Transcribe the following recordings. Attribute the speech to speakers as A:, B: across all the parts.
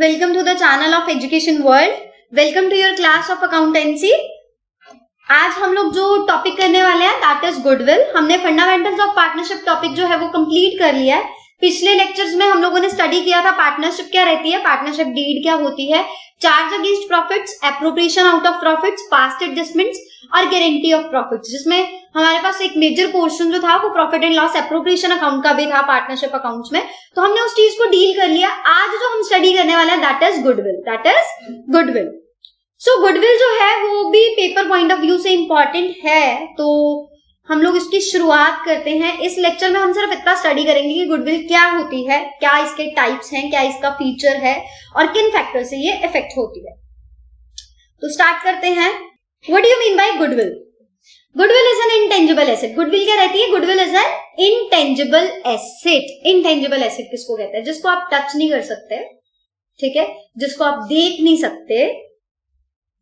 A: Welcome to the channel of Education World. Welcome to your class of accountancy. आज हम लोग जो topic करने वाले हैं दैट इज गुडविल. हमने फंडामेंटल्स ऑफ पार्टनरशिप टॉपिक जो है वो कंप्लीट कर लिया है. पिछले लेक्चर्स में हम लोगों ने स्टडी किया था पार्टनरशिप क्या रहती है, पार्टनरशिप डीड क्या होती है, charge against profits, appropriation out of profits, past adjustments और गारंटी ऑफ प्रॉफिट्स, जिसमें हमारे पास एक मेजर पोर्शन जो था वो profit and loss appropriation account का भी था पार्टनरशिप अकाउंट्स में. तो हमने उस चीज को डील कर लिया. आज जो हम स्टडी करने वाले हैं that is goodwill. So goodwill जो है वो भी पेपर पॉइंट ऑफ व्यू से इंपॉर्टेंट है. तो हम लोग इसकी शुरुआत करते हैं. इस लेक्चर में हम सिर्फ इतना स्टडी करेंगे कि गुडविल क्या होती है, क्या इसके टाइप्स हैं, क्या इसका फीचर है और किन फैक्टर से ये इफेक्ट होती है. तो स्टार्ट करते हैं. What do you mean by goodwill? Goodwill is an intangible asset. Goodwill क्या रहती है? Goodwill is an intangible asset. Intangible asset किसको कहते हैं? जिसको आप टच नहीं कर सकते, ठीक है, जिसको आप देख नहीं सकते,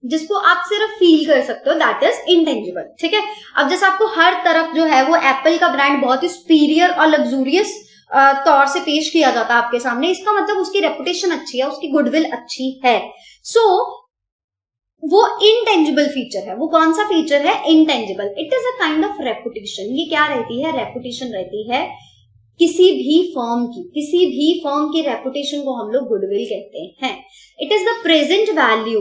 A: जिसको आप सिर्फ फील कर सकते हो, दैट इज इंटेंजिबल. ठीक है. अब जैसे आपको हर तरफ जो है वो एप्पल का ब्रांड बहुत ही सुपीरियर और लग्जूरियस तौर से पेश किया जाता है आपके सामने, इसका मतलब उसकी रेपुटेशन अच्छी है, उसकी गुडविल अच्छी है. सो वो इंटेंजिबल फीचर है. वो कौन सा फीचर है? Intangible. It is a kind of reputation. ये क्या रहती है? रेपुटेशन रहती है किसी भी फर्म की रेपुटेशन को हम लोग गुडविल कहते हैं. It is the present value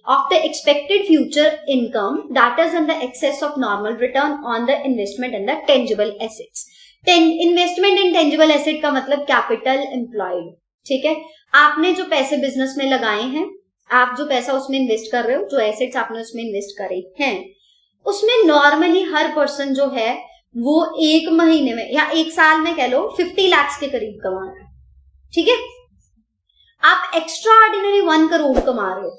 A: of the expected future income that is in the excess of normal return on the investment in the tangible assets. Investment in tangible asset का मतलब capital employed. ठीक है. आपने जो पैसे business में लगाए हैं, आप जो पैसा उसमें इन्वेस्ट कर रहे हो, जो एसेट्स आपने उसमें इन्वेस्ट करे हैं, उसमें नॉर्मली हर पर्सन जो है वो एक महीने में या एक साल में कह लो 50 लाख के करीब कमा रहा है. ठीक है. आप एक्स्ट्रा ऑर्डिनरी 1 करोड़ कमा रहे हो.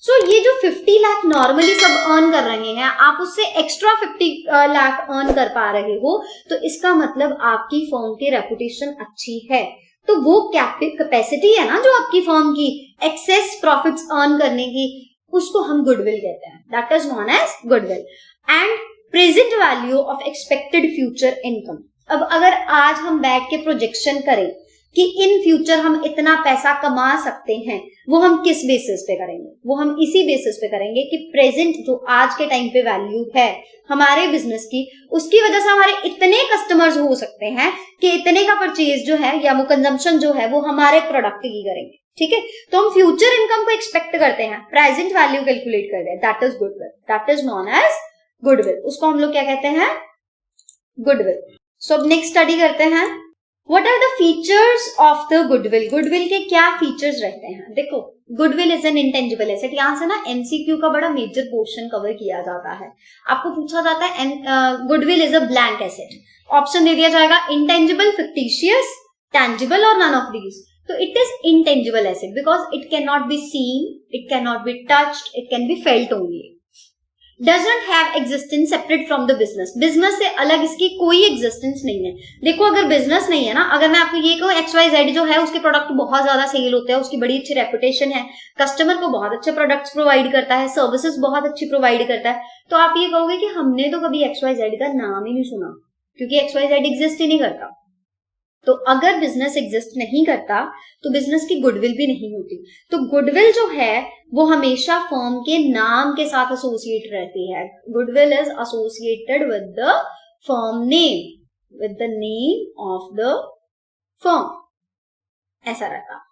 A: सो ये जो 50 लाख नॉर्मली सब अर्न कर रहे हैं, आप उससे एक्स्ट्रा 50 लाख अर्न कर पा रहे हो, तो इसका मतलब आपकी फर्म की रेपुटेशन अच्छी है. तो वो कैपेसिटी है ना जो आपकी फर्म की एक्सेस प्रॉफिट्स अर्न करने की, उसको हम गुडविल कहते हैं. That is known as goodwill. And present value of expected future income. अब अगर आज हम बैठ के प्रोजेक्शन करें कि इन फ्यूचर हम इतना पैसा कमा सकते हैं, वो हम किस बेसिस पे करेंगे? वो हम इसी बेसिस पे करेंगे कि प्रेजेंट जो आज के टाइम पे वैल्यू है हमारे बिजनेस की, उसकी वजह से हमारे इतने कस्टमर्स हो सकते हैं कि इतने का परचेज जो है या वो कंजम्पशन जो है वो हमारे प्रोडक्ट की करेंगे. ठीक है. तो हम फ्यूचर इनकम को एक्सपेक्ट करते हैं, प्रेजेंट वैल्यू कैलकुलेट करते हैं. That is goodwill. That is known as goodwill. उसको हम लोग क्या कहते हैं? गुडविल. सो अब नेक्स्ट स्टडी करते हैं. What are the features of the goodwill? Goodwill के क्या फीचर्स रहते हैं? देखो, goodwill is an intangible asset. यहां से ना एमसीक्यू का बड़ा मेजर पोर्शन कवर किया जाता है. आपको पूछा जाता है goodwill is a blank asset. Option दे दिया जाएगा इंटेंजिबल, फिक्टिशियस, टेंजिबल और नन ऑफ दीज. तो it is intangible asset because it can not be seen, it can not be touched, it can be felt only. Doesn't have existence separate from the business. Business से अलग इसकी कोई existence नहीं है. देखो, अगर business नहीं है ना, अगर मैं आपको ये कहूँ XYZ जो है उसके प्रोडक्ट बहुत ज्यादा सेल होते हैं, उसकी बड़ी अच्छी रेपुटेशन है, कस्टमर को बहुत अच्छे प्रोडक्ट्स प्रोवाइड करता है, सर्विसेज बहुत अच्छी प्रोवाइड करता है, तो आप ये कहोगे कि हमने तो कभी XYZ का नाम ही नहीं सुना, क्योंकि XYZ एग्जिस्ट ही नहीं करता. तो अगर बिजनेस एग्जिस्ट नहीं करता तो बिजनेस की गुडविल भी नहीं होती. तो गुडविल जो है वो हमेशा फर्म के नाम के साथ एसोसिएट रहती है. Goodwill is associated with the firm name, with the name of the firm. ऐसा रहता.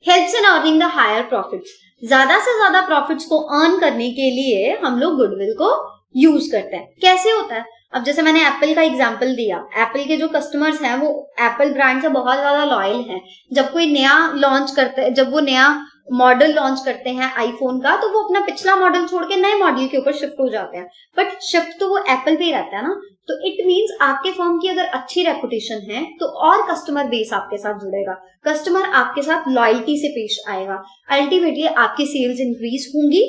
A: Helps in earning the higher profits. ज्यादा से ज्यादा प्रॉफिट्स को अर्न करने के लिए हम लोग गुडविल को यूज करते हैं. कैसे होता है? अब जैसे मैंने एप्पल का एग्जांपल दिया, एप्पल के जो कस्टमर्स हैं वो एप्पल ब्रांड से बहुत ज्यादा लॉयल हैं. जब कोई नया लॉन्च करते हैं, जब वो नया मॉडल लॉन्च करते हैं आईफोन का, तो वो अपना पिछला मॉडल छोड़ के नए मॉडल के ऊपर शिफ्ट हो जाते हैं, बट शिफ्ट तो वो एप्पल पे ही रहता है ना. तो इट मींस आपके फर्म की अगर अच्छी रेपुटेशन है तो और कस्टमर बेस आपके साथ जुड़ेगा, कस्टमर आपके साथ लॉयल्टी से पेश आएगा, अल्टीमेटली आपकी सेल्स इंक्रीज होंगी,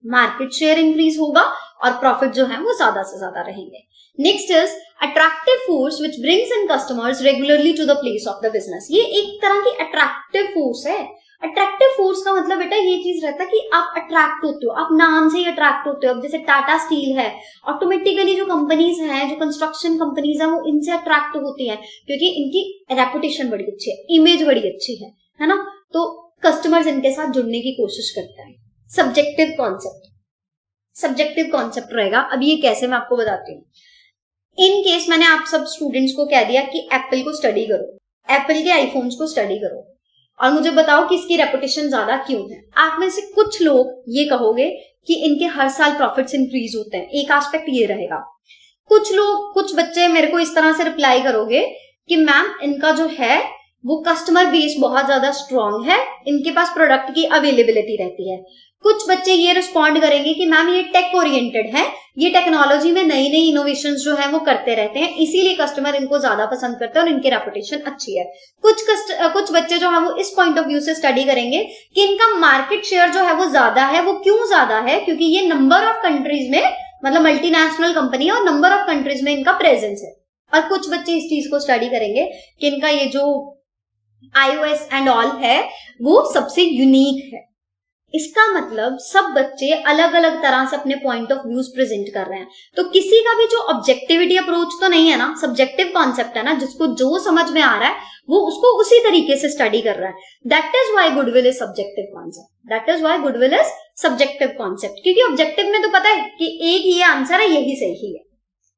A: मार्केट शेयर इंक्रीज होगा और प्रॉफिट जो है वो ज्यादा से ज्यादा रहेंगे. Next is attractive force which brings in customers regularly to the place of the business. ये एक तरह की अट्रैक्टिव फोर्स है. अट्रैक्टिव फोर्स का मतलब बेटा ये चीज रहता है कि आप अट्रैक्ट होते हो, आप नाम से ही अट्रैक्ट होते हो. अब जैसे टाटा स्टील है, ऑटोमेटिकली जो कंपनीज हैं, जो कंस्ट्रक्शन कंपनीज हैं, वो इनसे अट्रैक्ट होती हैं क्योंकि इनकी रेपुटेशन बड़ी अच्छी है, इमेज बड़ी अच्छी है ना. तो कस्टमर्स इनके साथ जुड़ने की कोशिश करते हैं। सब्जेक्टिव कॉन्सेप्ट रहेगा। अब ये कैसे, मैं आपको बताती हूँ। इन केस मैंने आप सब स्टूडेंट्स को कह दिया कि एप्पल को स्टडी करो, एप्पल के आईफोन्स को स्टडी करो और मुझे बताओ कि इसकी रेपुटेशन ज्यादा क्यों है। आप में से कुछ लोग ये कहोगे कि इनके हर साल प्रॉफिट्स इंक्रीज होते हैं, एक एस्पेक्ट ये रहेगा। कुछ बच्चे मेरे को इस तरह से रिप्लाई करोगे कि मैम इनका जो है वो कस्टमर बेस बहुत ज्यादा स्ट्रांग है, इनके पास प्रोडक्ट की अवेलेबिलिटी रहती है। कुछ बच्चे ये रिस्पॉन्ड करेंगे कि मैम ये टेक ओरिएंटेड है, ये टेक्नोलॉजी में नई नई इनोवेशंस जो है वो करते रहते हैं, इसीलिए कस्टमर इनको ज्यादा पसंद करते हैं और इनकी रेपुटेशन अच्छी है। कुछ बच्चे जो है वो इस पॉइंट ऑफ व्यू से स्टडी करेंगे कि इनका मार्केट शेयर जो है वो ज्यादा है। वो क्यों ज्यादा है? क्योंकि ये नंबर ऑफ कंट्रीज में, मतलब मल्टीनेशनल कंपनी है और नंबर ऑफ कंट्रीज में इनका प्रेजेंस है। और कुछ बच्चे इस चीज को स्टडी करेंगे कि इनका ये जो iOS एंड ऑल है वो सबसे यूनिक है। इसका मतलब सब बच्चे अलग अलग तरह से अपने पॉइंट ऑफ व्यूज प्रेजेंट कर रहे हैं। तो किसी का भी जो ऑब्जेक्टिविटी अप्रोच तो नहीं है ना, सब्जेक्टिव कॉन्सेप्ट है ना, जिसको जो समझ में आ रहा है वो उसको उसी तरीके से स्टडी कर रहा है। That is why goodwill is subjective concept. क्योंकि ऑब्जेक्टिव में तो पता है कि एक ये आंसर है, यही सही है।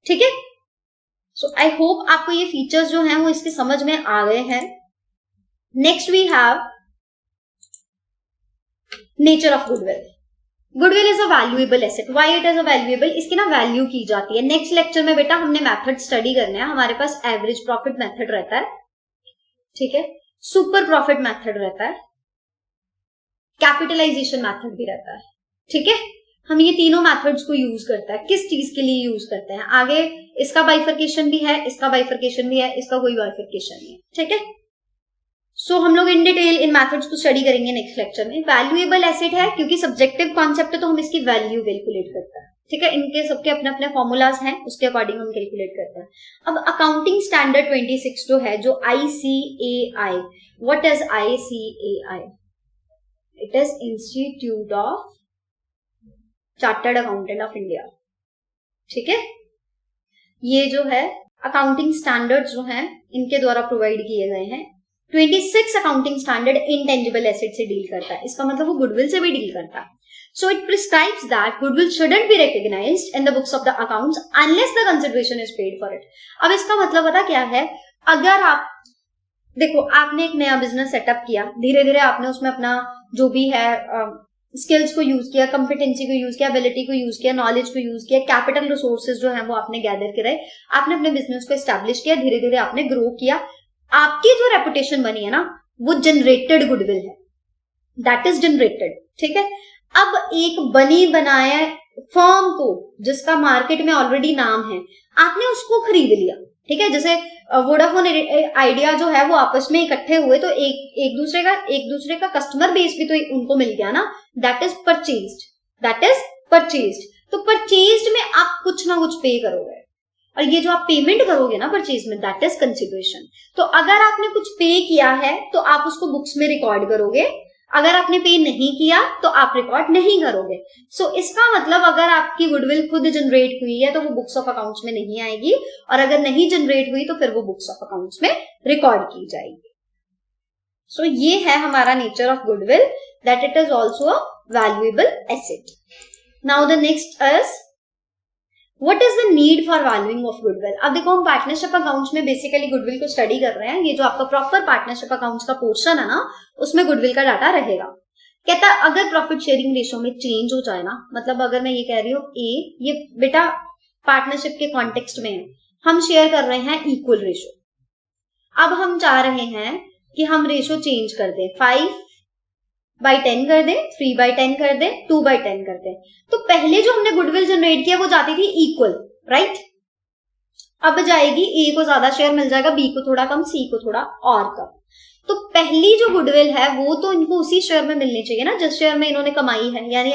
A: ठीक है, सो आई होप आपको ये फीचर्स जो हैं वो इसके समझ में आ गए हैं। Next we have nature of goodwill. Goodwill is a valuable asset. Why it is a valuable? इसकी ना वैल्यू की जाती है। नेक्स्ट लेक्चर में बेटा हमने मेथड स्टडी करने हैं। हमारे पास एवरेज प्रॉफिट मेथड रहता है, ठीक है, सुपर प्रॉफिट मेथड रहता है, कैपिटलाइजेशन मेथड भी रहता है। ठीक है, हम ये तीनों मेथड्स को यूज करता है। किस चीज के लिए यूज करते हैं? आगे इसका बाइफर्केशन भी है, इसका बाइफर्केशन भी है, इसका कोई बाइफर्केशन नहीं है। ठीक है, सो हम लोग इन डिटेल इन मेथड्स को स्टडी करेंगे नेक्स्ट लेक्चर में। वैल्यूएबल एसेट है क्योंकि सब्जेक्टिव कॉन्सेप्ट है तो हम इसकी वैल्यू कैलकुलेट करते हैं। ठीक है, इनके सबके अपने अपने फॉर्मूलाज हैं, उसके अकॉर्डिंग हम कैलकुलेट करते हैं। अब अकाउंटिंग स्टैंडर्ड 26 जो है, जो ICAI, what is ICAI? It is institute of chartered accountant of India. ठीक है, ये जो है अकाउंटिंग स्टैंडर्ड्स जो हैं इनके द्वारा प्रोवाइड किए गए हैं। 26 अकाउंटिंग स्टैंडर्ड इनटेंजिबल एसेट से डील करता है। इसका मतलब वो गुडविल से भी डील करता है। So it prescribes that goodwill shouldn't be recognised in the books of the accounts unless the consideration is paid for it. अब इसका मतलब पता क्या है? अगर आप देखो, आपने एक नया बिजनेस सेटअप किया, धीरे धीरे आपने उसमें अपना जो भी है स्किल्स को यूज किया, कॉम्पिटेंसी को यूज किया, एबिलिटी को यूज किया, नॉलेज को यूज किया, कैपिटल रिसोर्सेज जो है वो आपने गैदर करे, आपने अपने बिजनेस को एस्टैब्लिश किया, धीरे धीरे आपने ग्रो किया। आपकी जो रेपुटेशन बनी है ना वो जनरेटेड गुडविल है, दैट इज जनरेटेड। ठीक है, अब एक बनी बनाया फर्म को जिसका मार्केट में ऑलरेडी नाम है, आपने उसको खरीद लिया। ठीक है, जैसे वोडाफोन आइडिया जो है वो आपस में इकट्ठे हुए तो एक दूसरे का कस्टमर बेस भी तो उनको मिल गया ना, दैट इज परचेज्ड। तो परचेज्ड में आप कुछ ना कुछ पे करोगे और ये जो आप पेमेंट करोगे ना परचेज में, दैट इज कंसिडरेशन। तो अगर आपने कुछ पे किया है तो आप उसको बुक्स में रिकॉर्ड करोगे, अगर आपने पे नहीं किया तो आप रिकॉर्ड नहीं करोगे। सो इसका मतलब अगर आपकी गुडविल खुद जनरेट हुई है तो वो बुक्स ऑफ अकाउंट्स में नहीं आएगी, और अगर नहीं जनरेट हुई तो फिर वो बुक्स ऑफ अकाउंट्स में रिकॉर्ड की जाएगी। सो ये है हमारा nature of goodwill, that it is also a valuable asset. Now the next is What is the need for valuing of goodwill? अब देखो, हम पार्टनरशिप अकाउंट्स में बेसिकली गुडविल को स्टडी कर रहे हैं। ये जो आपका प्रॉपर पार्टनरशिप अकाउंट्स का पोर्शन है ना, उसमें गुडविल का डाटा रहेगा। कहता है अगर प्रॉफिट शेयरिंग रेशो में चेंज हो जाए ना, मतलब अगर मैं ये कह रही हूँ ये बेटा पार्टनरशिप के कॉन्टेक्स्ट में है, हम शेयर कर रहे हैं इक्वल रेशो। अब हम चाह रहे हैं कि हम रेशो चेंज कर दें, 5/10 कर दे, 3/10 कर दे, 2/10 कर दे। तो पहले जो हमने गुडविल जनरेट किया वो जाती थी इक्वल, राइट? अब जाएगी ए को ज्यादा शेयर मिल जाएगा, बी को थोड़ा कम, सी को थोड़ा और कम। तो पहली जो गुडविल है वो तो इनको उसी शेयर में मिलनी चाहिए ना जिस शेयर में इन्होंने कमाई है, यानी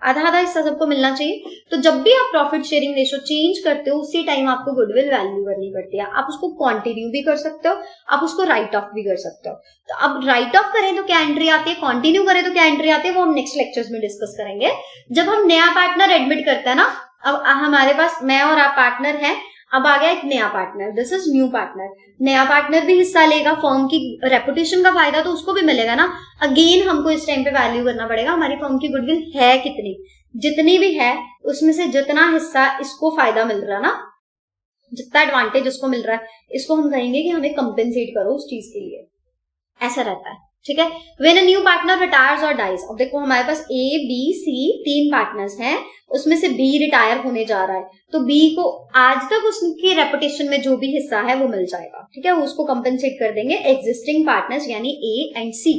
A: आधा हिस्सा सबको मिलना चाहिए। तो जब भी आप प्रॉफिट शेयरिंग रेशो चेंज करते हो उसी टाइम आपको गुडविल वैल्यू करनी पड़ती है। आप उसको कंटिन्यू भी कर सकते हो, आप उसको राइट ऑफ भी कर सकते हो। तो अब राइट ऑफ करें तो क्या एंट्री आती है, कंटिन्यू करें तो क्या एंट्री आती है, वो हम नेक्स्ट लेक्चर्स में डिस्कस करेंगे। जब हम नया पार्टनर एडमिट करते हैं ना, अब हमारे पास मैं और आप पार्टनर हैं, अब आ गया एक नया partner, this is new partner. नया पार्टनर भी हिस्सा लेगा, फर्म की रेपुटेशन का फायदा तो उसको भी मिलेगा ना। अगेन हमको इस टाइम पे वैल्यू करना पड़ेगा, हमारी फर्म की गुडविल है कितनी, जितनी भी है उसमें से जितना हिस्सा इसको फायदा मिल रहा है ना, जितना एडवांटेज उसको मिल रहा है, इसको हम कहेंगे कि हमें कंपेंसेट करो उस चीज के लिए, ऐसा रहता है। ठीक है, when a new partner retires और डाइज, अब देखो हमारे पास ए बी सी 3 पार्टनर्स हैं, उसमें से बी रिटायर होने जा रहा है, तो बी को आज तक उसकी रेपुटेशन में जो भी हिस्सा है वो मिल जाएगा। ठीक है, वो उसको कंपेंसेट कर देंगे एग्जिस्टिंग पार्टनर्स यानी A and C.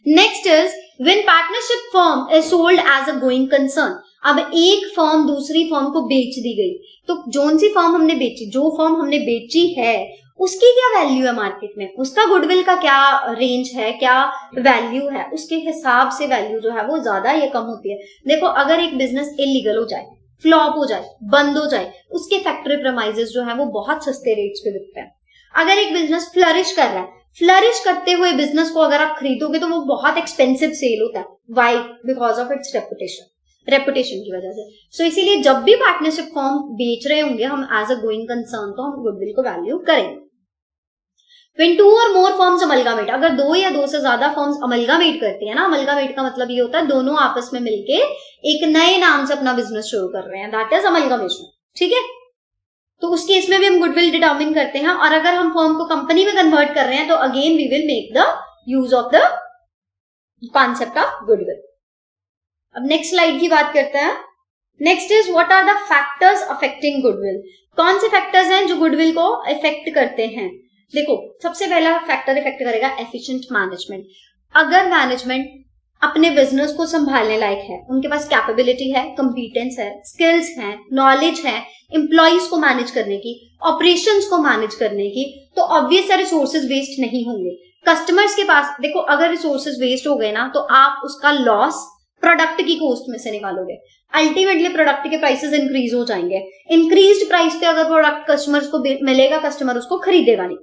A: Next is when partnership firm is sold as a going concern. अब एक फर्म दूसरी फर्म को बेच दी गई, तो जोन सी फर्म हमने बेची, जो फर्म हमने बेची है उसकी क्या वैल्यू है मार्केट में, उसका गुडविल का क्या रेंज है, क्या वैल्यू है, उसके हिसाब से वैल्यू जो है वो ज्यादा या कम होती है। देखो अगर एक बिजनेस इलीगल हो जाए, फ्लॉप हो जाए, बंद हो जाए, उसके फैक्ट्री प्रेमाइजेस जो है वो बहुत सस्ते रेट्स पे बिकते हैं। अगर एक बिजनेस फ्लरिश कर रहा है, फ्लरिश करते हुए बिजनेस को अगर आप खरीदोगे तो वो बहुत एक्सपेंसिव सेल होता है। Why? Because of its reputation की वजह से। सो इसीलिए जब भी पार्टनरशिप फॉर्म बेच रहे होंगे हम एज अ गोइंग कंसर्न, तो हम गुडविल को वैल्यू करेंगे। When 2 or more firms amalgamate, अगर 2 या 2 से ज्यादा फर्म्स अमलगामेट करती है ना, अमलगामेट का मतलब ये होता है दोनों आपस में मिलके एक नए नाम से अपना बिजनेस शुरू कर रहे हैं, दैट इज अमलगामेशन। ठीक है, तो उस केस में भी हम गुडविल डिटरमिन करते हैं, और अगर हम फर्म को कंपनी में कन्वर्ट कर रहे हैं तो again we will make the use of the concept of goodwill. अब नेक्स्ट स्लाइड की बात करते हैं। Next is what are the factors affecting goodwill. कौन से फैक्टर्स हैं जो गुडविल को इफेक्ट करते हैं? देखो सबसे पहला फैक्टर इफेक्ट करेगा एफिशिएंट मैनेजमेंट। अगर मैनेजमेंट अपने बिजनेस को संभालने लायक है, उनके पास कैपेबिलिटी है, कंपीटेंस है, स्किल्स है, नॉलेज है एम्प्लॉइज को मैनेज करने की, ऑपरेशंस को मैनेज करने की, तो ऑब्वियस है रिसोर्सेज वेस्ट नहीं होंगे। कस्टमर्स के पास देखो अगर रिसोर्सेज वेस्ट हो गए ना तो आप उसका लॉस प्रोडक्ट की कॉस्ट में से निकालोगे, अल्टीमेटली प्रोडक्ट के प्राइसेस इंक्रीज हो जाएंगे। इंक्रीज्ड प्राइस पे अगर प्रोडक्ट कस्टमर्स को मिलेगा, कस्टमर उसको खरीदेगा नहीं।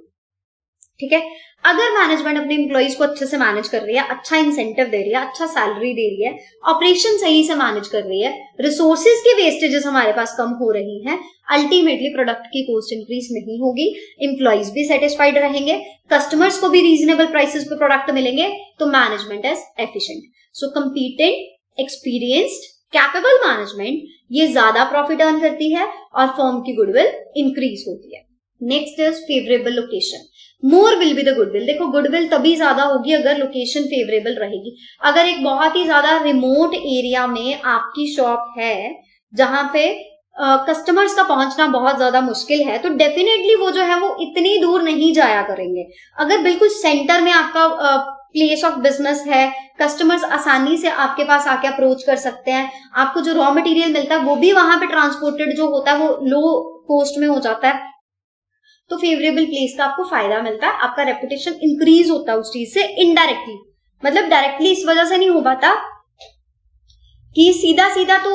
A: ठीक है, अगर मैनेजमेंट अपने एम्प्लॉइज को अच्छे से मैनेज कर रही है, अच्छा इंसेंटिव दे रही है, अच्छा सैलरी दे रही है, ऑपरेशन सही से मैनेज कर रही है, रिसोर्सेज की वेस्टेजेस हमारे पास कम हो रही हैं, अल्टीमेटली प्रोडक्ट की कॉस्ट इंक्रीज नहीं होगी, एम्प्लॉइज भी सेटिस्फाइड रहेंगे, कस्टमर्स को भी रीजनेबल प्राइसेस पे प्रोडक्ट मिलेंगे, तो management is efficient. So competent, experienced, capable management ये ज्यादा प्रॉफिट अर्न करती है और फर्म की गुडविल इंक्रीज होती है। Next is favourable location, more will be the goodwill. देखो गुडविल तभी ज्यादा होगी अगर लोकेशन फेवरेबल रहेगी। अगर एक बहुत ही ज्यादा रिमोट एरिया में आपकी शॉप है जहां पे कस्टमर्स का पहुंचना बहुत ज्यादा मुश्किल है, तो डेफिनेटली वो जो है वो इतनी दूर नहीं जाया करेंगे। अगर बिल्कुल सेंटर में आपका प्लेस ऑफ बिजनेस है, कस्टमर्स आसानी से आपके पास आके अप्रोच कर सकते हैं, आपको जो रॉ मटेरियल मिलता है वो भी वहां पे ट्रांसपोर्टेड जो होता है वो लो कॉस्ट में हो जाता है, तो फेवरेबल प्लेस का आपको फायदा मिलता है, आपका रेपुटेशन इंक्रीज होता है उस चीज से इनडायरेक्टली। मतलब डायरेक्टली इस वजह से नहीं हो पाता कि सीधा सीधा तो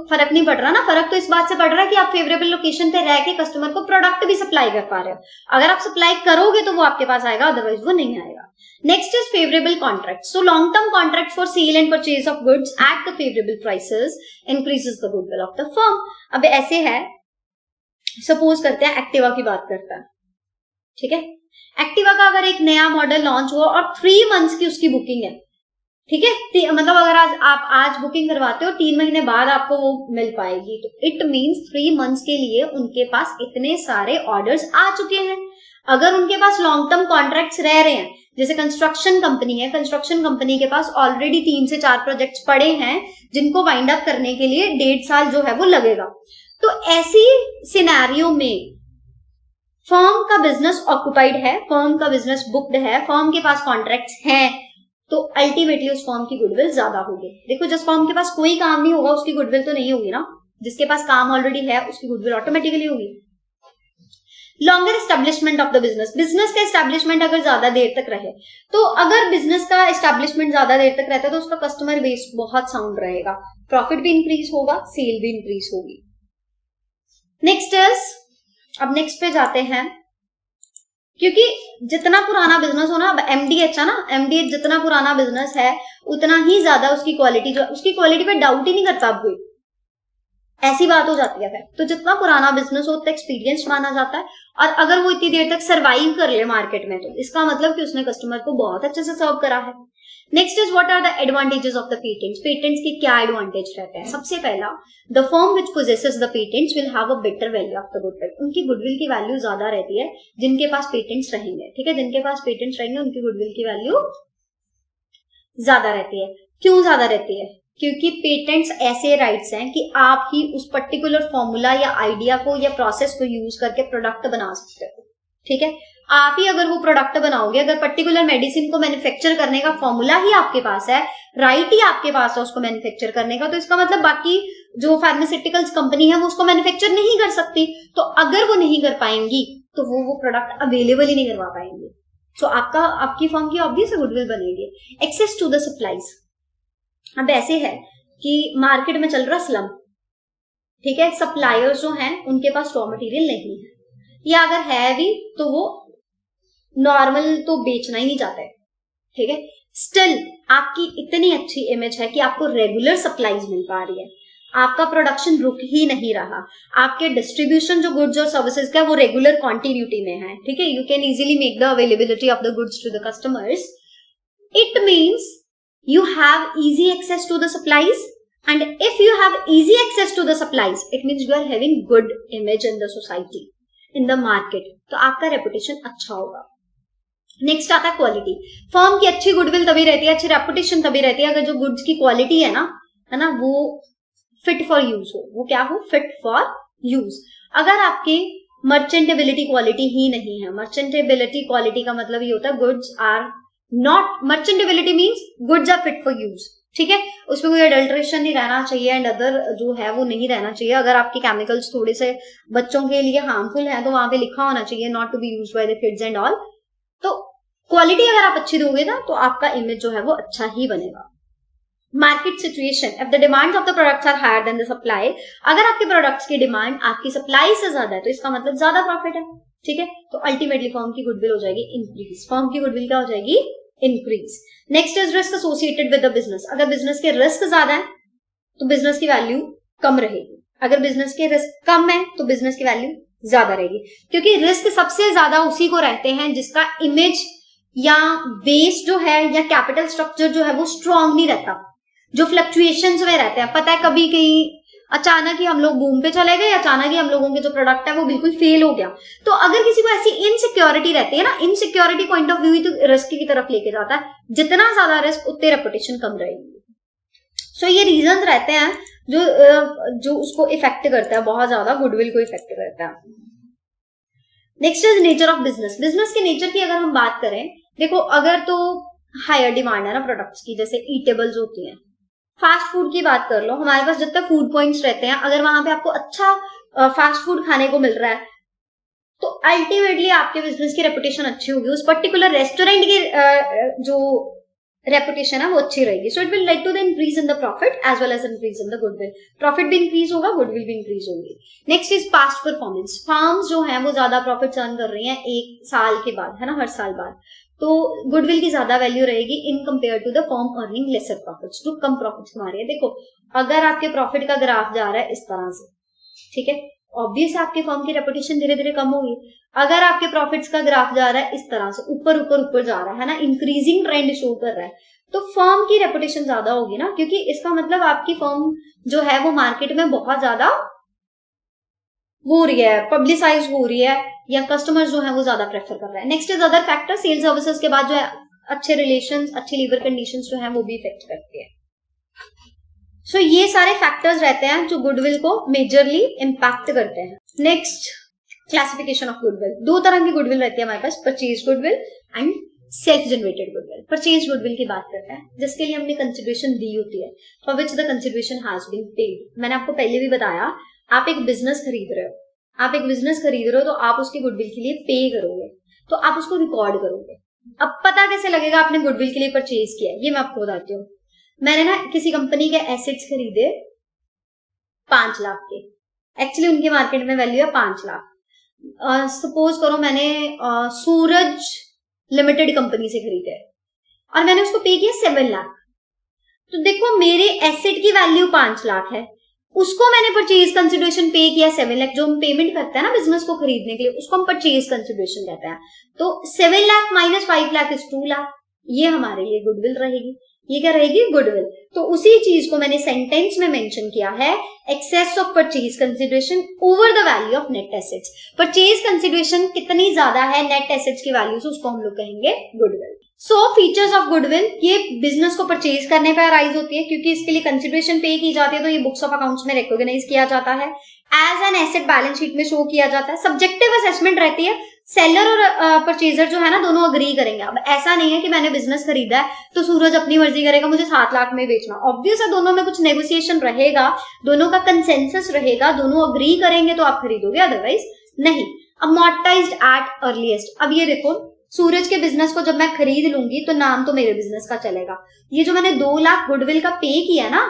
A: फर्क नहीं पड़ रहा ना, फर्क तो इस बात से पड़ रहा है कि आप फेवरेबल लोकेशन पे रह के कस्टमर को प्रोडक्ट भी सप्लाई कर पा रहे हो। अगर आप सप्लाई करोगे तो वो आपके पास आएगा, अदरवाइज वो नहीं आएगा। Next is favourable contract. So long term contract for sale and purchase of goods at the favourable prices increases the goodwill of the firm. अब ऐसे है, सपोज करते हैं एक्टिवा की बात करता है, ठीक है, एक्टिवा का अगर एक नया मॉडल लॉन्च हुआ और 3 मंथ्स की उसकी बुकिंग है, ठीक है, मतलब अगर आप आज बुकिंग करवाते हो 3 महीने बाद आपको वो मिल पाएगी, तो इट मींस 3 मंथ्स के लिए उनके पास इतने सारे ऑर्डर्स आ चुके हैं। अगर उनके पास लॉन्ग टर्म कॉन्ट्रैक्ट्स रह रहे हैं, जैसे कंस्ट्रक्शन कंपनी है, कंस्ट्रक्शन कंपनी के पास ऑलरेडी 3 से 4 प्रोजेक्ट्स पड़े हैं जिनको वाइंड अप करने के लिए 1.5 साल जो है वो लगेगा, तो ऐसी सिनेरियो में फर्म का बिजनेस ऑक्युपाइड है, फर्म का बिजनेस बुक्ड है, फर्म के पास कॉन्ट्रैक्ट्स हैं, तो अल्टीमेटली उस फर्म की गुडविल ज्यादा होगी। देखो जिस फर्म के पास कोई काम नहीं होगा उसकी गुडविल तो नहीं होगी ना, जिसके पास काम ऑलरेडी है उसकी गुडविल ऑटोमेटिकली होगी। Longer establishment of the business, business का एस्टेब्लिशमेंट अगर ज्यादा देर तक रहे, तो अगर बिजनेस का एस्टेब्लिशमेंट ज्यादा देर तक रहता है तो उसका कस्टमर बेस बहुत साउंड रहेगा, प्रॉफिट भी इंक्रीज होगा, सेल भी इंक्रीज होगी। नेक्स्ट इज, अब नेक्स्ट पे जाते हैं, क्योंकि जितना पुराना बिजनेस हो ना, अब एमडीएच है ना, एमडीएच जितना पुराना बिजनेस है उतना ही ज्यादा उसकी क्वालिटी, जो उसकी क्वालिटी पे डाउट ही नहीं करता अब कोई। ऐसी बात हो जाती है फिर। तो जितना पुराना बिजनेस हो उतना एक्सपीरियंस माना जाता है, और अगर वो इतनी देर तक सर्वाइव कर ले मार्केट में तो इसका मतलब कि उसने कस्टमर को बहुत अच्छे से सर्व करा है। Next is what are the advantages of the patents. Patents के क्या एडवांटेज रहते हैं? सबसे पहला, the firm which possesses the patents will have a better value of the goodwill. उनकी गुडविल की वैल्यू ज्यादा रहती है जिनके पास पेटेंट्स रहेंगे, ठीक है। जिनके पास पेटेंट्स रहेंगे उनकी गुडविल की वैल्यू ज्यादा रहती है। क्यों ज्यादा रहती है? क्योंकि पेटेंट्स ऐसे राइट्स हैं कि आप ही उस पर्टिकुलर फॉर्मूला या आइडिया को या प्रोसेस को यूज करके प्रोडक्ट बना सकते हो, ठीक है। आप ही अगर वो प्रोडक्ट बनाओगे, अगर पर्टिकुलर मेडिसिन को मैन्युफैक्चर करने का फॉर्मूला ही आपके पास है, राइट ही आपके पास है उसको मैन्युफैक्चर करने का, तो इसका मतलब बाकी जो फार्मास्यूटिकल्स कंपनी है वो उसको मैन्युफैक्चर नहीं कर सकती। तो अगर वो नहीं कर पाएंगी तो वो प्रोडक्ट अवेलेबल ही नहीं करवा पाएंगे। तो आपकी फर्म की ऑब्वियस गुडविल बनेगी। Access to the supplies. अब ऐसे है कि मार्केट में चल रहा स्लम, ठीक है। सप्लायर्स जो हैं उनके पास रॉ मटेरियल नहीं है, या अगर है भी तो वो नॉर्मल तो बेचना ही नहीं चाहते, ठीक है। स्टिल आपकी इतनी अच्छी इमेज है कि आपको रेगुलर सप्लाईज मिल पा रही है, आपका प्रोडक्शन रुक ही नहीं रहा, आपके डिस्ट्रीब्यूशन जो गुड्स और सर्विसेज का वो रेगुलर कॉन्टिन्यूटी में है, ठीक है। You can easily make the availability of the goods to the customers. It means you have easy access to the supplies, and if you have easy access to the supplies it means you are having good image in the society, in the market, तो आपका reputation अच्छा होगा। Next आता है quality. Firm की अच्छी goodwill तभी रहती है, अच्छी रेपुटेशन तभी रहती है अगर जो गुड्स की क्वालिटी है ना वो फिट फॉर यूज हो। वो क्या हो? Fit for use. अगर आपके मर्चेंटेबिलिटी क्वालिटी ही नहीं है, मर्चेंटेबिलिटी क्वालिटी का मतलब ये होता है goods are not merchantability means goods are fit for use, ठीक है। उसमें कोई अडल्ट्रेशन नहीं रहना चाहिए एंड अदर जो है वो नहीं रहना चाहिए। अगर आपके केमिकल्स थोड़े से बच्चों के लिए हार्मफुल हैं तो वहां पे लिखा होना चाहिए not to be used by the kids and all. तो क्वालिटी अगर आप अच्छी दोगे ना तो आपका इमेज जो है वो अच्छा ही बनेगा। Market situation, if the demands of the products are higher then the supply. अगर आपके प्रोडक्ट्स की डिमांड आपकी सप्लाई से ज्यादा है तो इसका मतलब ज्यादा प्रॉफिट है, ठीक है। तो अल्टीमेटली फर्म की गुडविल हो जाएगी इंक्रीज। फर्म की गुडविल क्या हो जाएगी? Increase. Next is risk associated with the business. अगर बिजनेस के रिस्क ज्यादा है तो बिजनेस की वैल्यू कम रहेगी, अगर बिजनेस के रिस्क कम है तो बिजनेस की वैल्यू ज्यादा रहेगी। क्योंकि रिस्क सबसे ज्यादा उसी को रहते हैं जिसका इमेज या बेस जो है या कैपिटल स्ट्रक्चर जो है वो स्ट्रांग नहीं रहता, जो फ्लक्चुएशंस में रहते हैं। पता है कभी कहीं अचानक ही हम लोग बूम पे चले गए, अचानक ही हम लोगों के जो प्रोडक्ट है वो बिल्कुल फेल हो गया। तो अगर किसी को ऐसी इनसिक्योरिटी रहती है ना, इनसिक्योरिटी पॉइंट ऑफ व्यू ही तो रिस्क की तरफ लेके जाता है। जितना ज्यादा रिस्क उतने रेपुटेशन कम रहेगी। सो ये रीजन रहते हैं जो उसको इफेक्ट करता है, बहुत ज्यादा गुडविल को इफेक्ट करता है। Next is nature of business. Business के नेचर की अगर हम बात करें, देखो अगर तो हायर डिमांड है ना प्रोडक्ट्स की, जैसे ईटेबल्स होती हैं, फास्ट फूड की बात कर लो, हमारे पास जितने फूड पॉइंट्स रहते हैं, अगर वहां पे आपको अच्छा फास्ट फूड खाने को मिल रहा है तो अल्टीमेटली आपके बिजनेस की रेपुटेशन अच्छी होगी, उस पर्टिकुलर रेस्टोरेंट की जो रेपुटेशन है वो अच्छी रहेगी। So it will lead to the increase in the profit as well as increase in the goodwill. Profit भी इंक्रीज होगा, गुडविल भी इंक्रीज होगी। Next is past performance. Firms जो है वो ज्यादा प्रॉफिट अर्न कर रही हैं एक साल के बाद, है ना, हर साल बाद, तो गुडविल की ज्यादा वैल्यू रहेगी in compare to the firm earning lesser profits, जो कम प्रॉफिट्स कमा रही है। देखो अगर आपके प्रॉफिट का ग्राफ जा रहा है इस तरह से, ठीक है, ऑब्वियस आपके फर्म की रेपुटेशन धीरे धीरे कम होगी। अगर आपके प्रॉफिट्स का ग्राफ जा रहा है इस तरह से ऊपर ऊपर ऊपर जा रहा है ना, इंक्रीजिंग ट्रेंड शो कर रहा है, तो फर्म की रेपुटेशन ज्यादा होगी ना, क्योंकि इसका मतलब आपकी फर्म जो है वो मार्केट में बहुत ज्यादा हो रही है, पब्लिसाइज हो रही है, या कस्टमर्स जो है वो ज्यादा प्रेफर कर रहे हैं। Next is other factor. Sales services के बाद जो है अच्छे रिलेशंस, अच्छी लीवर कंडीशंस जो है वो भी इफेक्ट करती है। सो ये सारे फैक्टर्स रहते हैं जो गुडविल को मेजरली इम्पैक्ट करते हैं। Next classification of goodwill. दो तरह की गुडविल रहती है हमारे पास, purchase goodwill and self generated goodwill. Purchase goodwill की बात करते हैं जिसके लिए हमने कंसिडरेशन दी होती है, for which the consideration has been paid. मैंने आपको पहले भी बताया, आप एक बिजनेस खरीद रहे हो, आप एक बिजनेस खरीद रहे हो तो आप उसकी गुडविल के लिए पे करोगे, तो आप उसको रिकॉर्ड करोगे। अब पता कैसे लगेगा आपने गुडविल के लिए परचेज किया है, ये मैं आपको बताती हूँ। मैंने ना किसी कंपनी के एसेट्स खरीदे 5 लाख के, एक्चुअली उनकी मार्केट में वैल्यू है 5 लाख। सपोज करो मैंने सूरज लिमिटेड कंपनी से खरीदे और मैंने उसको पे किया 7 लाख। तो देखो मेरे एसेट की वैल्यू 5 लाख है, उसको मैंने परचेज कंसिडरेशन पे किया 7 लाख, जो हम पेमेंट करते हैं ना बिजनेस को खरीदने के लिए, उसको हम परचेज कंसिडरेशन कहते हैं। तो 7 लाख माइनस 5 लाख इज 2 लाख, ये हमारे लिए गुडविल रहेगी। ये क्या रहेगी? गुडविल। तो उसी चीज को मैंने सेंटेंस में मेंशन किया है, excess of purchase consideration over the value of net assets. Purchase consideration कितनी ज्यादा है नेट एसेट्स की वैल्यू से, उसको हम लोग कहेंगे goodwill. So features of goodwill, ये बिजनेस को परचेज करने पर अराइज होती है, क्योंकि इसके लिए कंसिडरेशन पे की जाती है, तो ये बुक्स ऑफ अकाउंट्स में रिकॉग्नाइज किया जाता है, as an asset balance sheet में शो किया जाता है। सब्जेक्टिव असेसमेंट रहती है, सेलर और परचेजर जो है ना दोनों अग्री करेंगे। अब ऐसा नहीं है कि मैंने बिजनेस खरीदा है तो सूरज अपनी मर्जी करेगा मुझे 7 लाख में बेचना। ऑब्वियस है दोनों में कुछ नेगोशिएशन रहेगा, दोनों का कंसेंसस रहेगा, दोनों अग्री करेंगे तो आप खरीदोगे, अदरवाइज नहीं। अमोर्टाइज्ड एट अर्लीस्ट, अब ये देखो सूरज के बिजनेस को जब मैं खरीद लूंगी तो नाम तो मेरे बिजनेस का चलेगा। ये जो मैंने 2 लाख गुडविल का पे किया ना,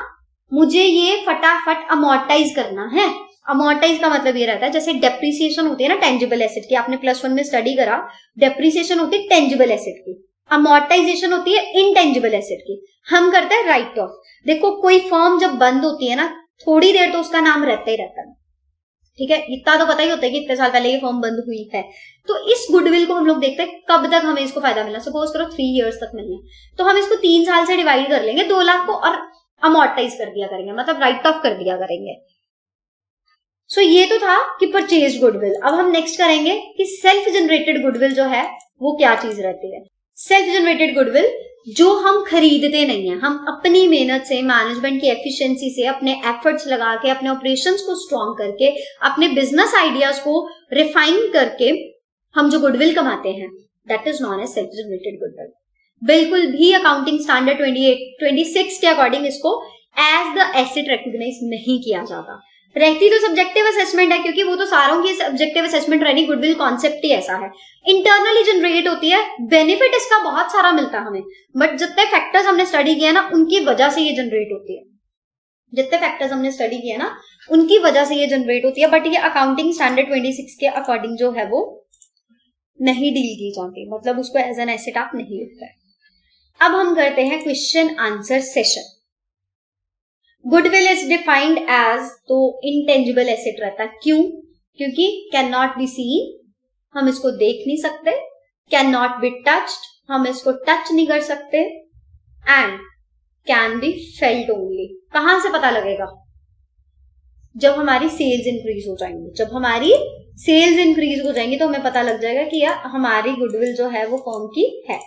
A: मुझे ये फटाफट अमोर्टाइज करना है। अमोर्टाइज का मतलब ये रहता है, जैसे डेप्रिसिएशन होती है ना टेंजिबल एसेट की, आपने +1 में स्टडी करा, डेप्रिसिएशन होती है टेंजिबल एसेट की, अमोर्टाइजेशन होती है इनटेंजिबल एसेट की। हम करते हैं राइट ऑफ। देखो कोई फर्म जब बंद होती है ना, थोड़ी देर तो उसका नाम रहता ही रहता है, ठीक है, इतना तो पता ही होता है कि इतने साल पहले ये फर्म बंद हुई है। तो इस गुडविल को हम लोग देखते हैं कब तक हमें इसको फायदा मिलना। सपोज करो 3 इयर्स तक मिलना है, तो हम इसको 3 साल से डिवाइड कर लेंगे 2 लाख को, और अमोर्टाइज कर दिया करेंगे, मतलब राइट ऑफ कर दिया करेंगे। सो ये तो था कि परचेज गुडविल। अब हम नेक्स्ट करेंगे कि सेल्फ जनरेटेड गुडविल जो है वो क्या चीज रहती है। सेल्फ जनरेटेड गुडविल जो हम खरीदते नहीं है, हम अपनी मेहनत से, मैनेजमेंट की एफिशिएंसी से, अपने एफर्ट्स लगा के, अपने ऑपरेशंस को स्ट्रॉन्ग करके, अपने बिजनेस आइडियाज को रिफाइन करके हम जो गुडविल कमाते हैं, that is known as self generated goodwill. बिल्कुल भी अकाउंटिंग स्टैंडर्ड 26 के अकॉर्डिंग इसको एज द एसेट रिकॉग्नाइज नहीं किया जाता। रहती तो सब्जेक्टिव असेसमेंट है, क्योंकि वो तो सारों की सब्जेक्टिव असेसमेंट रहनी, गुडविल कॉन्सेप्ट ही ऐसा है, इंटरनली जनरेट होती है, बेनिफिट इसका बहुत सारा मिलता है हमें, बट जितने फैक्टर्स हमने स्टडी किया ना उनकी वजह से ये जनरेट होती है, जितने फैक्टर्स हमने स्टडी किया ना उनकी वजह से ये जनरेट होती है, बट ये अकाउंटिंग स्टैंडर्ड 26 के अकॉर्डिंग जो है वो नहीं डील की जाती, मतलब उसको एज एन एसेट आप नहीं लिखते। अब हम करते हैं question answer session. Goodwill is defined as, तो इनटेंजिबल एसेट रहता है, क्यों? क्योंकि कैन नॉट बी सीन, हम इसको देख नहीं सकते, कैन नॉट बी टच्ड, हम इसको टच नहीं कर सकते, and can be felt only. कहां से पता लगेगा? जब हमारी सेल्स इंक्रीज हो जाएंगी, जब हमारी सेल्स इंक्रीज हो जाएंगी तो हमें पता लग जाएगा कि यार हमारी गुडविल जो है वो फर्म की है।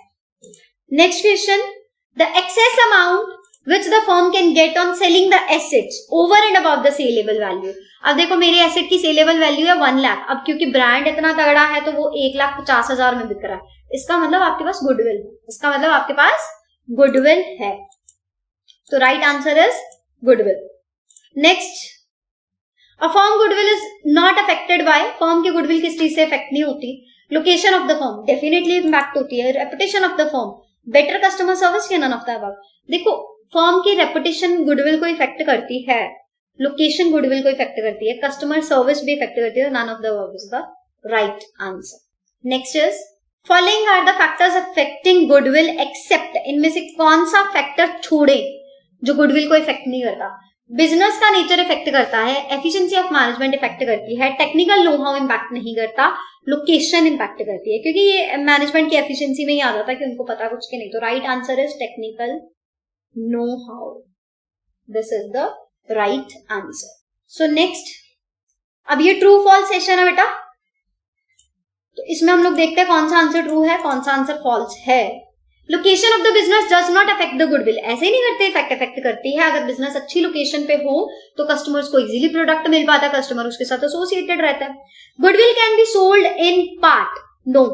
A: Next question, the excess amount which the firm can get on selling the assets over and above the saleable value। अब देखो मेरे एसेट की सेलेबल वैल्यू है 1 लाख, अब क्योंकि ब्रांड इतना तगड़ा है तो वो 1,50,000 में बिक रहा है, इसका मतलब आपके पास गुडविल है, इसका मतलब आपके पास गुडविल है, तो right answer is goodwill. Next, a firm goodwill is not affected by, firm की गुडविल किस चीज से अफेक्ट नहीं होती? Location of the firm definitely impact होती है, reputation of the firm, better customer service या नन ऑफ द अबव। देखो फर्म की रेपुटेशन गुडविल को इफेक्ट करती है, लोकेशन गुडविल को इफेक्ट करती है, कस्टमर सर्विस भी इफेक्ट करती है, none of the above is the right answer. Next is, following are the factors affecting goodwill except, इनमें से कौन सा फैक्टर छोड़े जो गुडविल को इफेक्ट नहीं करता? बिजनेस का नेचर इफेक्ट करता है, एफिशिएंसी ऑफ मैनेजमेंट इफेक्ट करती है, टेक्निकल नो हाउ इम्पैक्ट नहीं करता, लोकेशन इम्पैक्ट करती है, क्योंकि ये मैनेजमेंट की एफिशिएंसी में ही आ जाता है कि उनको पता कुछ के नहीं, तो right answer is technical know how, this is the right answer. So next, अब ये ट्रू फॉल्स सेशन है बेटा, तो इसमें हम लोग देखते हैं कौन सा आंसर ट्रू है, कौन सा आंसर फॉल्स है। Location of the business does not affect the goodwill, ऐसे ही नहीं करते, इफेक्ट करती है। अगर बिजनेस अच्छी लोकेशन पे हो तो कस्टमर्स को इजीली प्रोडक्ट मिल पाता है, कस्टमर उसके साथ एसोसिएटेड रहता है। Goodwill can be sold in part, no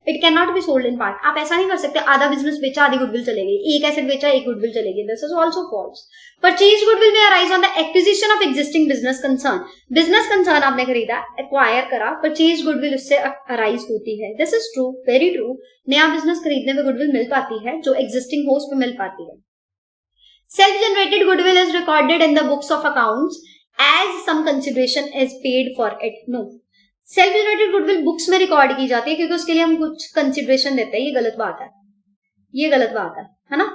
A: it can not be sold in part. आप ऐसा नहीं कर सकते आधा बिजनेस बेचा आधी गुडविल चलेगी, एक एसेट बेचा एक गुडविल चलेगी, this is also false. Purchase goodwill में arise on the acquisition of existing business concern, business concern आपने खरीदा, एक्वायर करा, परचेज गुडविल उससे अराइज होती है, this is true, very true. नया बिजनेस खरीदने में गुडविल मिल पाती है जो एग्जिस्टिंग हो उस पे मिल पाती है। Self generated goodwill is recorded in the books of accounts as some consideration is paid for it, no. Self generated goodwill books में रिकॉर्ड की जाती है क्योंकि उसके लिए हम कुछ कंसिडरेशन देते हैं, ये गलत बात है, ये गलत बात है ना।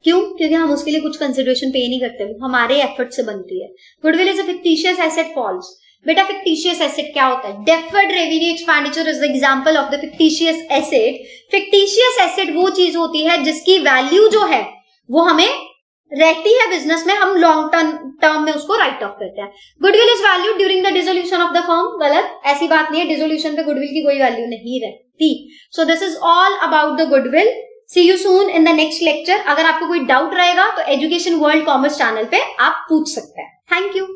A: क्यों? क्योंकि हम उसके लिए कुछ कंसिडरेशन पे नहीं करते, वो हमारे एफर्ट से बनती है। Goodwill is a fictitious asset false. बेटा फिक्टिशियस एसेट क्या होता है? Deferred revenue expenditure is the example of the fictitious asset. Fictitious asset वो चीज होती है जिसकी वैल्यू जो है वो हमें रहती है बिजनेस में, हम लॉन्ग टर्म में उसको राइट ऑफ करते हैं। Goodwill is valued during the dissolution of the firm. गलत, ऐसी बात नहीं है, डिसोल्यूशन पे गुडविल की कोई वैल्यू नहीं रहती। So this is all about the goodwill. See you soon in the next lecture. अगर आपको कोई डाउट रहेगा तो एजुकेशन वर्ल्ड कॉमर्स चैनल पे आप पूछ सकते हैं। Thank you.